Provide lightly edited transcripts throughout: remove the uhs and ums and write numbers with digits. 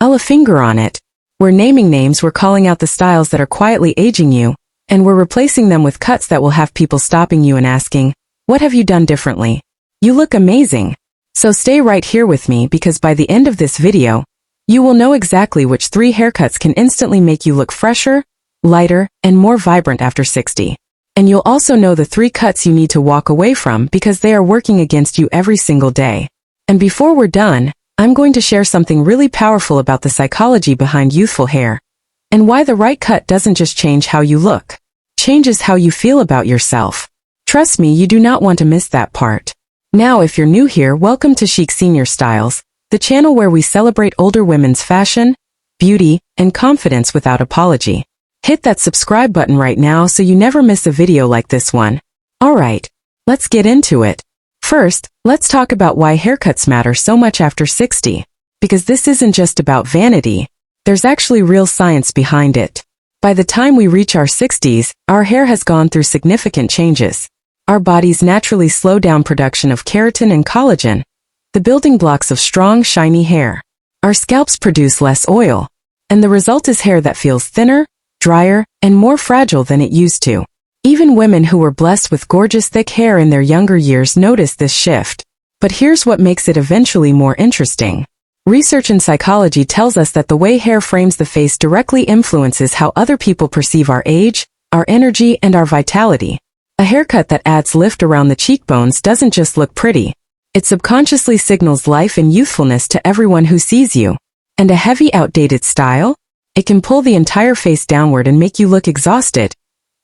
Well, a finger on it. We're naming names, we're calling out the styles that are quietly aging you, and we're replacing them with cuts that will have people stopping you and asking, what have you done differently? You look amazing. So stay right here with me, because by the end of this video, you will know exactly which 3 haircuts can instantly make you look fresher, lighter, and more vibrant after 60. And you'll also know the 3 cuts you need to walk away from because they are working against you every single day. And before we're done, I'm going to share something really powerful about the psychology behind youthful hair, and why the right cut doesn't just change how you look, changes how you feel about yourself. Trust me, you do not want to miss that part. Now, if you're new here, welcome to Chic Senior Styles, the channel where we celebrate older women's fashion, beauty, and confidence without apology. Hit that subscribe button right now so you never miss a video like this one. Alright, let's get into it. First, let's talk about why haircuts matter so much after 60. Because this isn't just about vanity. There's actually real science behind it. By the time we reach our 60s, our hair has gone through significant changes. Our bodies naturally slow down production of keratin and collagen, the building blocks of strong, shiny hair. Our scalps produce less oil, and the result is hair that feels thinner, drier, and more fragile than it used to. Even women who were blessed with gorgeous thick hair in their younger years notice this shift. But here's what makes it eventually more interesting. Research in psychology tells us that the way hair frames the face directly influences how other people perceive our age, our energy, and our vitality. A haircut that adds lift around the cheekbones doesn't just look pretty. It subconsciously signals life and youthfulness to everyone who sees you. And a heavy, outdated style? It can pull the entire face downward and make you look exhausted,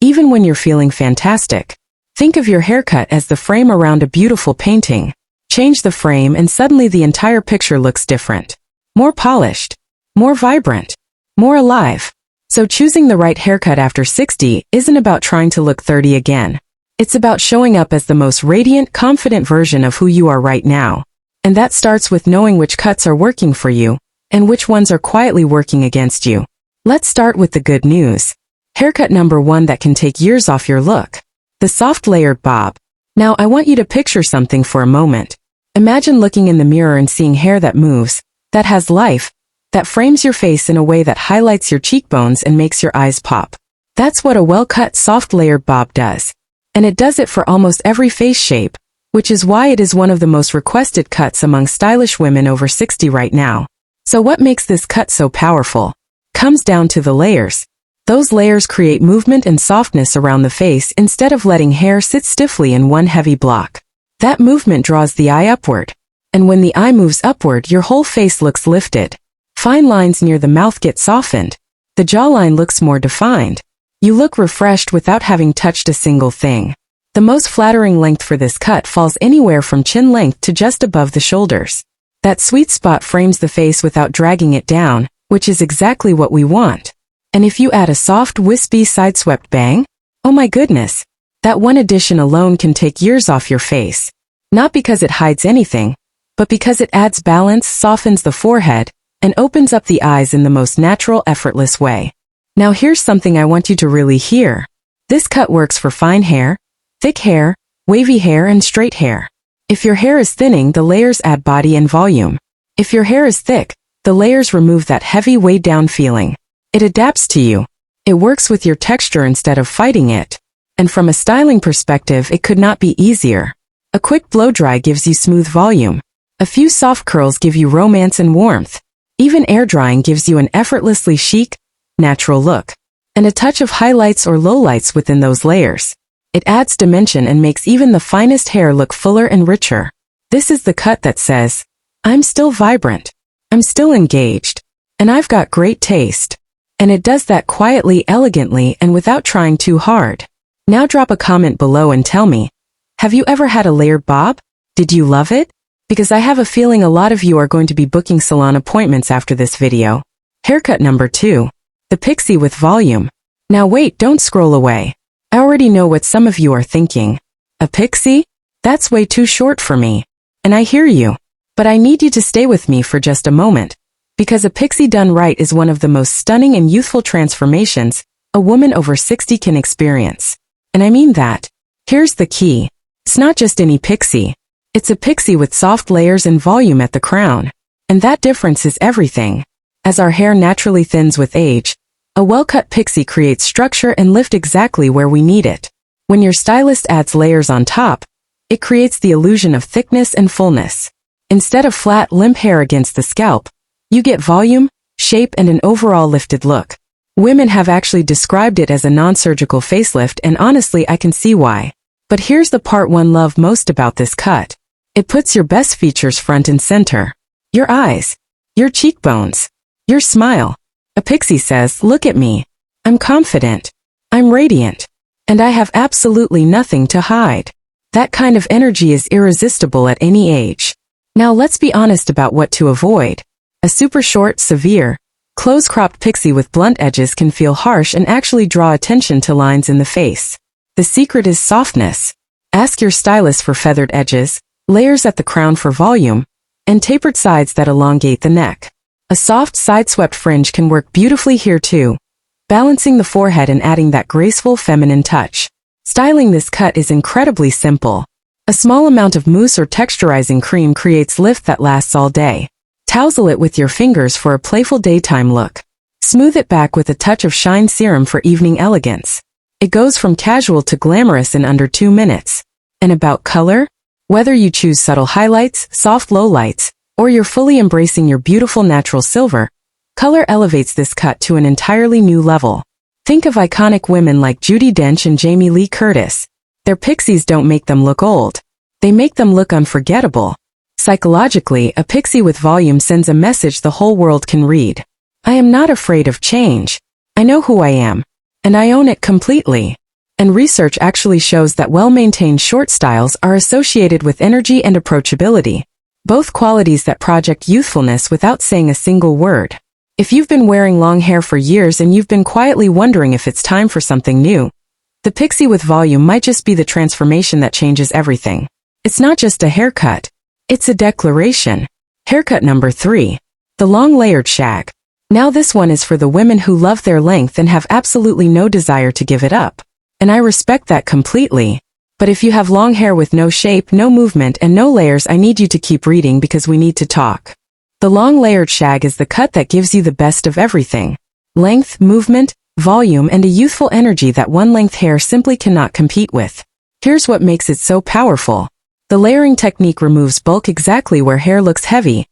even when you're feeling fantastic. Think of your haircut as the frame around a beautiful painting. Change the frame and suddenly the entire picture looks different. More polished, more vibrant, more alive. So choosing the right haircut after 60 isn't about trying to look 30 again. It's about showing up as the most radiant, confident version of who you are right now. And that starts with knowing which cuts are working for you, and which ones are quietly working against you. Let's start with the good news. Haircut number 1 that can take years off your look. The soft layered bob. Now I want you to picture something for a moment. Imagine looking in the mirror and seeing hair that moves, that has life, that frames your face in a way that highlights your cheekbones and makes your eyes pop. That's what a well-cut, soft layered bob does. And it does it for almost every face shape, which is why it is one of the most requested cuts among stylish women over 60 right now. So what makes this cut so powerful? Comes down to the layers. Those layers create movement and softness around the face instead of letting hair sit stiffly in one heavy block. That movement draws the eye upward. And when the eye moves upward, your whole face looks lifted. Fine lines near the mouth get softened. The jawline looks more defined. You look refreshed without having touched a single thing. The most flattering length for this cut falls anywhere from chin length to just above the shoulders. That sweet spot frames the face without dragging it down, which is exactly what we want. And if you add a soft, wispy, side-swept bang, oh my goodness, that one addition alone can take years off your face. Not because it hides anything, but because it adds balance, softens the forehead, and opens up the eyes in the most natural, effortless way. Now here's something I want you to really hear. This cut works for fine hair, thick hair, wavy hair, and straight hair. If your hair is thinning, the layers add body and volume. If your hair is thick, the layers remove that heavy, weighed down feeling. It adapts to you. It works with your texture instead of fighting it. And from a styling perspective, it could not be easier. A quick blow dry gives you smooth volume. A few soft curls give you romance and warmth. Even air drying gives you an effortlessly chic, natural look. And a touch of highlights or lowlights within those layers. It adds dimension and makes even the finest hair look fuller and richer. This is the cut that says, I'm still vibrant. I'm still engaged. And I've got great taste. And it does that quietly, elegantly, and without trying too hard. Now drop a comment below and tell me, have you ever had a layered bob? Did you love it? Because I have a feeling a lot of you are going to be booking salon appointments after this video. Haircut number 2. The pixie with volume. Now wait, don't scroll away. I already know what some of you are thinking. A pixie? That's way too short for me. And I hear you. But I need you to stay with me for just a moment. Because a pixie done right is one of the most stunning and youthful transformations a woman over 60 can experience. And I mean that. Here's the key. It's not just any pixie. It's a pixie with soft layers and volume at the crown. And that difference is everything. As our hair naturally thins with age, a well-cut pixie creates structure and lift exactly where we need it. When your stylist adds layers on top, it creates the illusion of thickness and fullness. Instead of flat, limp hair against the scalp, you get volume, shape, and an overall lifted look. Women have actually described it as a non-surgical facelift, and honestly, I can see why. But here's the part one love most about this cut. It puts your best features front and center. Your eyes, your cheekbones, your smile. A pixie says, "Look at me. I'm confident. I'm radiant. And I have absolutely nothing to hide." That kind of energy is irresistible at any age. Now let's be honest about what to avoid. A super short, severe, close-cropped pixie with blunt edges can feel harsh and actually draw attention to lines in the face. The secret is softness. Ask your stylist for feathered edges, layers at the crown for volume, and tapered sides that elongate the neck. A soft side-swept fringe can work beautifully here too, balancing the forehead and adding that graceful feminine touch. Styling this cut is incredibly simple. A small amount of mousse or texturizing cream creates lift that lasts all day. Tousle it with your fingers for a playful daytime look. Smooth it back with a touch of shine serum for evening elegance. It goes from casual to glamorous in under 2 minutes. And about color? Whether you choose subtle highlights, soft lowlights, or you're fully embracing your beautiful natural silver, color elevates this cut to an entirely new level. Think of iconic women like Judi Dench and Jamie Lee Curtis. Their pixies don't make them look old. They make them look unforgettable. Psychologically, a pixie with volume sends a message the whole world can read. I am not afraid of change. I know who I am. And I own it completely. And research actually shows that well-maintained short styles are associated with energy and approachability, both qualities that project youthfulness without saying a single word. If you've been wearing long hair for years and you've been quietly wondering if it's time for something new, the pixie with volume might just be the transformation that changes everything. It's not just a haircut. It's a declaration. Haircut number 3. The long layered shag. Now this one is for the women who love their length and have absolutely no desire to give it up. And I respect that completely. But if you have long hair with no shape, no movement, and no layers, I need you to keep reading because we need to talk. The long layered shag is the cut that gives you the best of everything. Length, movement, volume, and a youthful energy that one-length hair simply cannot compete with. Here's what makes it so powerful. The layering technique removes bulk exactly where hair looks heavy,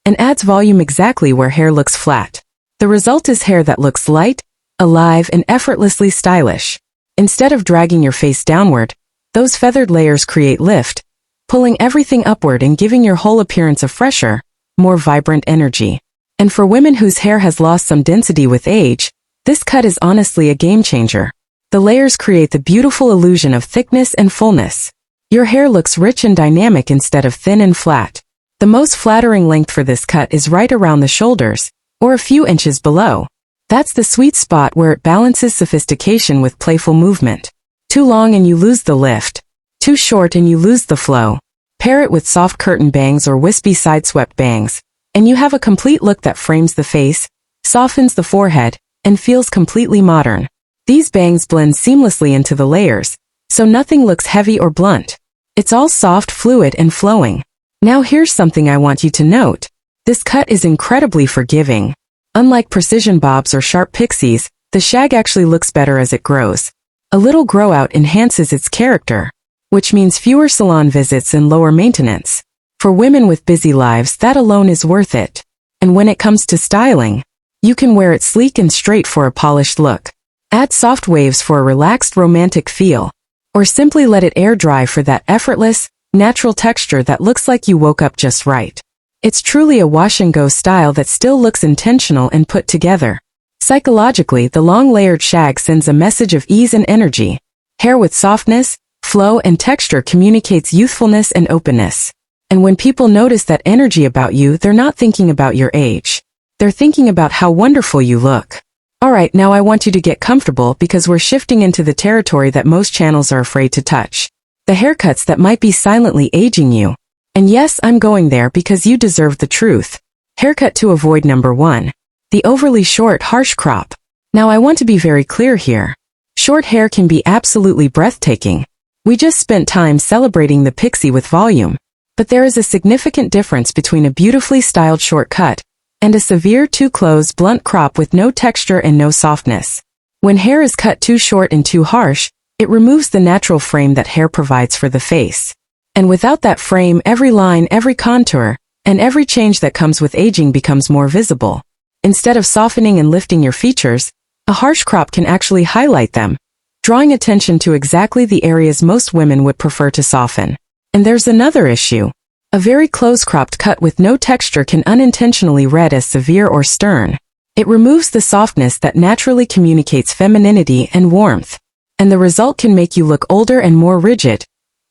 and adds volume exactly where hair looks flat. The result is hair that looks light, alive, and effortlessly stylish. Instead of dragging your face downward, those feathered layers create lift, pulling everything upward and giving your whole appearance a fresher, more vibrant energy. And for women whose hair has lost some density with age, this cut is honestly a game changer. The layers create the beautiful illusion of thickness and fullness. Your hair looks rich and dynamic instead of thin and flat. The most flattering length for this cut is right around the shoulders, or a few inches below. That's the sweet spot where it balances sophistication with playful movement. Too long and you lose the lift. Too short and you lose the flow. Pair it with soft curtain bangs or wispy side-swept bangs, and you have a complete look that frames the face, softens the forehead, and feels completely modern. These bangs blend seamlessly into the layers, so nothing looks heavy or blunt. It's all soft, fluid, and flowing. Now here's something I want you to note. This cut is incredibly forgiving. Unlike precision bobs or sharp pixies, the shag actually looks better as it grows. A little grow out enhances its character, which means fewer salon visits and lower maintenance. For women with busy lives, that alone is worth it. And when it comes to styling, you can wear it sleek and straight for a polished look. Add soft waves for a relaxed romantic feel, or simply let it air dry for that effortless, natural texture that looks like you woke up just right. It's truly a wash and go style that still looks intentional and put together. Psychologically, the long layered shag sends a message of ease and energy. Hair with softness, flow, and texture communicates youthfulness and openness. And when people notice that energy about you, they're not thinking about your age. They're thinking about how wonderful you look. Alright, now I want you to get comfortable because we're shifting into the territory that most channels are afraid to touch. The haircuts that might be silently aging you. And yes, I'm going there because you deserve the truth. Haircut to avoid number 1. The overly short, harsh crop. Now I want to be very clear here. Short hair can be absolutely breathtaking. We just spent time celebrating the pixie with volume. But there is a significant difference between a beautifully styled short cut and a severe too close blunt crop with no texture and no softness. When hair is cut too short and too harsh, it removes the natural frame that hair provides for the face. And without that frame, every line, every contour, and every change that comes with aging becomes more visible. Instead of softening and lifting your features, a harsh crop can actually highlight them, drawing attention to exactly the areas most women would prefer to soften. And there's another issue. A very close-cropped cut with no texture can unintentionally read as severe or stern. It removes the softness that naturally communicates femininity and warmth. And the result can make you look older and more rigid,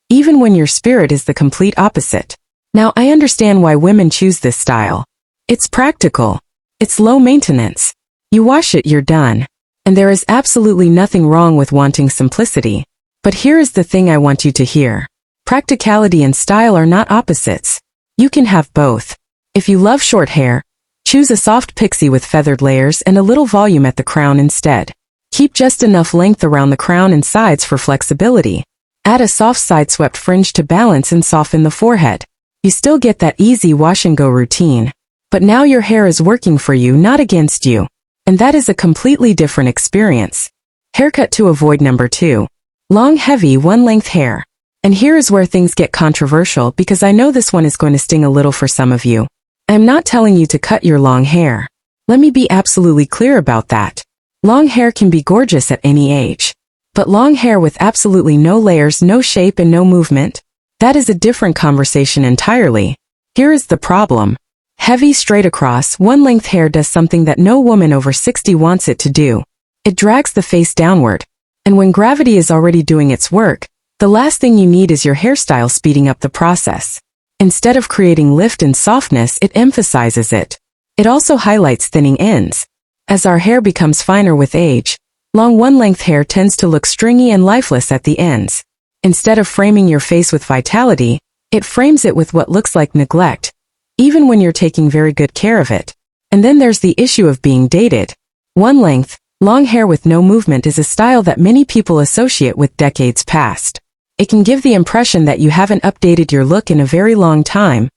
even when your spirit is the complete opposite. Now, I understand why women choose this style. It's practical. It's low maintenance. You wash it, you're done. And there is absolutely nothing wrong with wanting simplicity. But here is the thing I want you to hear. Practicality and style are not opposites. You can have both. If you love short hair, choose a soft pixie with feathered layers and a little volume at the crown instead. Keep just enough length around the crown and sides for flexibility. Add a soft side-swept fringe to balance and soften the forehead. You still get that easy wash-and-go routine. But now your hair is working for you, not against you. And that is a completely different experience. Haircut to avoid number 2. Long, heavy, one-length hair. And here is where things get controversial because I know this one is going to sting a little for some of you. I'm not telling you to cut your long hair. Let me be absolutely clear about that. Long hair can be gorgeous at any age. But long hair with absolutely no layers, no shape, and no movement? That is a different conversation entirely. Here is the problem. Heavy, straight across, one-length hair does something that no woman over 60 wants it to do. It drags the face downward. And when gravity is already doing its work, the last thing you need is your hairstyle speeding up the process. Instead of creating lift and softness, it emphasizes it. It also highlights thinning ends. As our hair becomes finer with age, long one-length hair tends to look stringy and lifeless at the ends. Instead of framing your face with vitality, it frames it with what looks like neglect, even when you're taking very good care of it. And then there's the issue of being dated. One-length, long hair with no movement is a style that many people associate with decades past. It can give the impression that you haven't updated your look in a very long time,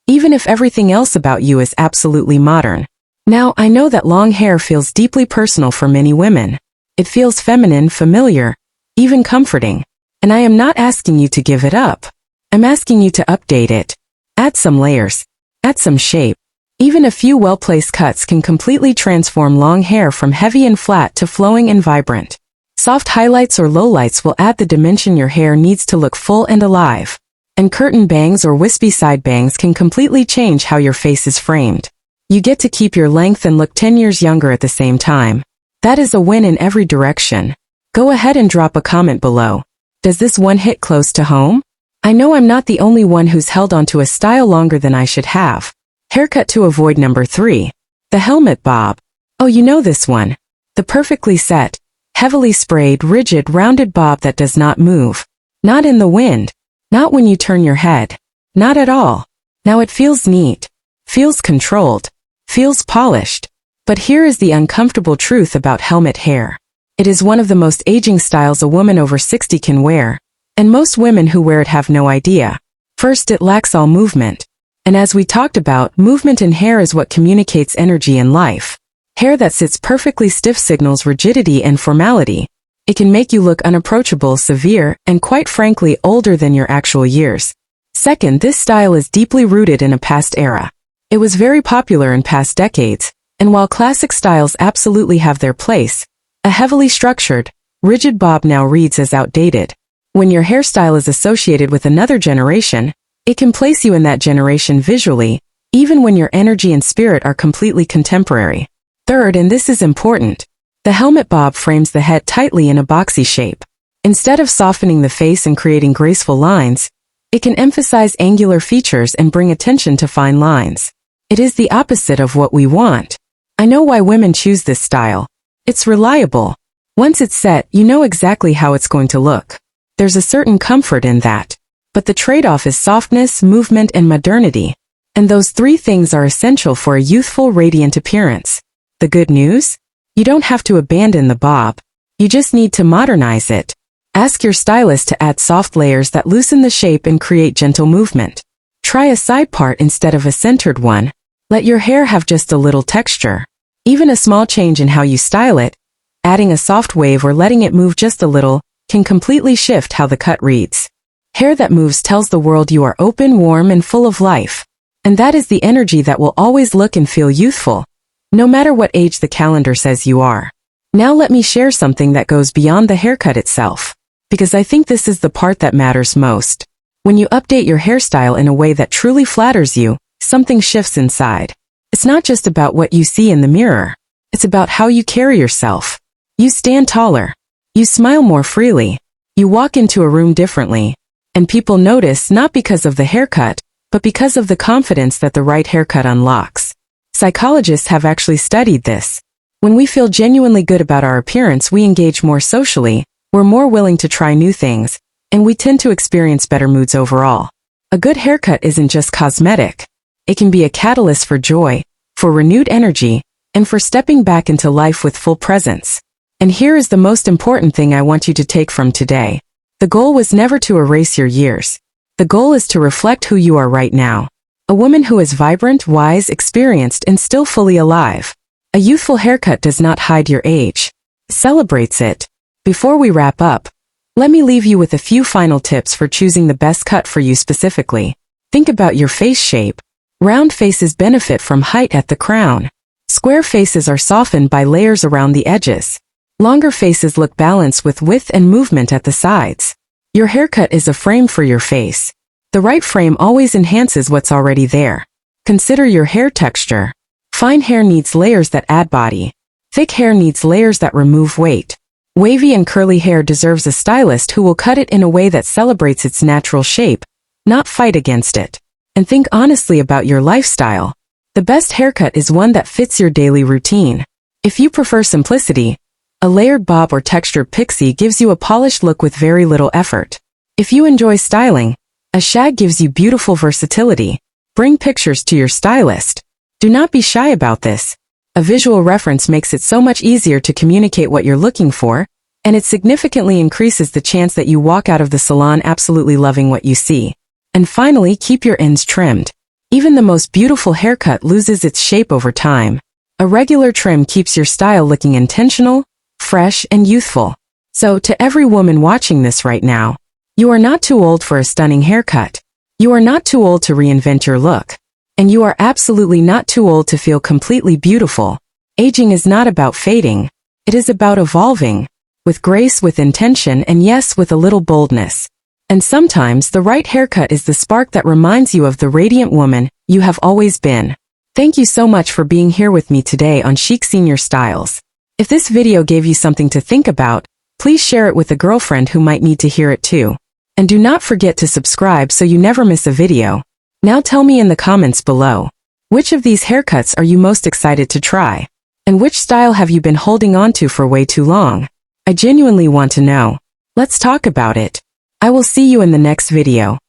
even if everything else about you is absolutely modern. Now, I know that long hair feels deeply personal for many women. It feels feminine, familiar, even comforting. And I am not asking you to give it up. I'm asking you to update it. Add some layers. Add some shape. Even a few well-placed cuts can completely transform long hair from heavy and flat to flowing and vibrant. Soft highlights or lowlights will add the dimension your hair needs to look full and alive. And curtain bangs or wispy side bangs can completely change how your face is framed. You get to keep your length and look 10 years younger at the same time. That is a win in every direction. Go ahead and drop a comment below. Does this one hit close to home? I know I'm not the only one who's held onto a style longer than I should have. Haircut to avoid number 3. The helmet bob. Oh, you know this one. The perfectly set, heavily sprayed, rigid, rounded bob that does not move. Not in the wind. Not when you turn your head. Not at all. Now it feels neat. Feels controlled. Feels polished. But here is the uncomfortable truth about helmet hair. It is one of the most aging styles a woman over 60 can wear, and most women who wear it have no idea. First, it lacks all movement. And as we talked about, movement in hair is what communicates energy and life. Hair that sits perfectly stiff signals rigidity and formality. It can make you look unapproachable, severe, and quite frankly older than your actual years. Second, this style is deeply rooted in a past era. It was very popular in past decades, and while classic styles absolutely have their place, a heavily structured, rigid bob now reads as outdated. When your hairstyle is associated with another generation, it can place you in that generation visually, even when your energy and spirit are completely contemporary. Third, and this is important, the helmet bob frames the head tightly in a boxy shape. Instead of softening the face and creating graceful lines, it can emphasize angular features and bring attention to fine lines. It is the opposite of what we want. I know why women choose this style. It's reliable. Once it's set, you know exactly how it's going to look. There's a certain comfort in that. But the trade-off is softness, movement, and modernity. And those 3 things are essential for a youthful, radiant appearance. The good news? You don't have to abandon the bob. You just need to modernize it. Ask your stylist to add soft layers that loosen the shape and create gentle movement. Try a side part instead of a centered one. Let your hair have just a little texture. Even a small change in how you style it, adding a soft wave or letting it move just a little, can completely shift how the cut reads. Hair that moves tells the world you are open, warm, and full of life. And that is the energy that will always look and feel youthful, no matter what age the calendar says you are. Now let me share something that goes beyond the haircut itself, because I think this is the part that matters most. When you update your hairstyle in a way that truly flatters you, something shifts inside. It's not just about what you see in the mirror. It's about how you carry yourself. You stand taller. You smile more freely. You walk into a room differently. And people notice not because of the haircut, but because of the confidence that the right haircut unlocks. Psychologists have actually studied this. When we feel genuinely good about our appearance, we engage more socially, we're more willing to try new things, and we tend to experience better moods overall. A good haircut isn't just cosmetic. It can be a catalyst for joy, for renewed energy, and for stepping back into life with full presence. And here is the most important thing I want you to take from today. The goal was never to erase your years. The goal is to reflect who you are right now. A woman who is vibrant, wise, experienced, and still fully alive. A youthful haircut does not hide your age. It celebrates it. Before we wrap up, let me leave you with a few final tips for choosing the best cut for you specifically. Think about your face shape. Round faces benefit from height at the crown. Square faces are softened by layers around the edges. Longer faces look balanced with width and movement at the sides. Your haircut is a frame for your face. The right frame always enhances what's already there. Consider your hair texture. Fine hair needs layers that add body. Thick hair needs layers that remove weight. Wavy and curly hair deserves a stylist who will cut it in a way that celebrates its natural shape, not fight against it. And think honestly about your lifestyle. The best haircut is one that fits your daily routine. If you prefer simplicity, a layered bob or textured pixie gives you a polished look with very little effort. If you enjoy styling, a shag gives you beautiful versatility. Bring pictures to your stylist. Do not be shy about this. A visual reference makes it so much easier to communicate what you're looking for, and it significantly increases the chance that you walk out of the salon absolutely loving what you see. And finally, keep your ends trimmed. Even the most beautiful haircut loses its shape over time. A regular trim keeps your style looking intentional, fresh, and youthful. So, to every woman watching this right now, you are not too old for a stunning haircut. You are not too old to reinvent your look. And you are absolutely not too old to feel completely beautiful. Aging is not about fading. It is about evolving. With grace, with intention, and yes, with a little boldness. And sometimes the right haircut is the spark that reminds you of the radiant woman you have always been. Thank you so much for being here with me today on Chic Senior Styles. If this video gave you something to think about, please share it with a girlfriend who might need to hear it too. And do not forget to subscribe so you never miss a video. Now tell me in the comments below, which of these haircuts are you most excited to try? And which style have you been holding on to for way too long? I genuinely want to know. Let's talk about it. I will see you in the next video.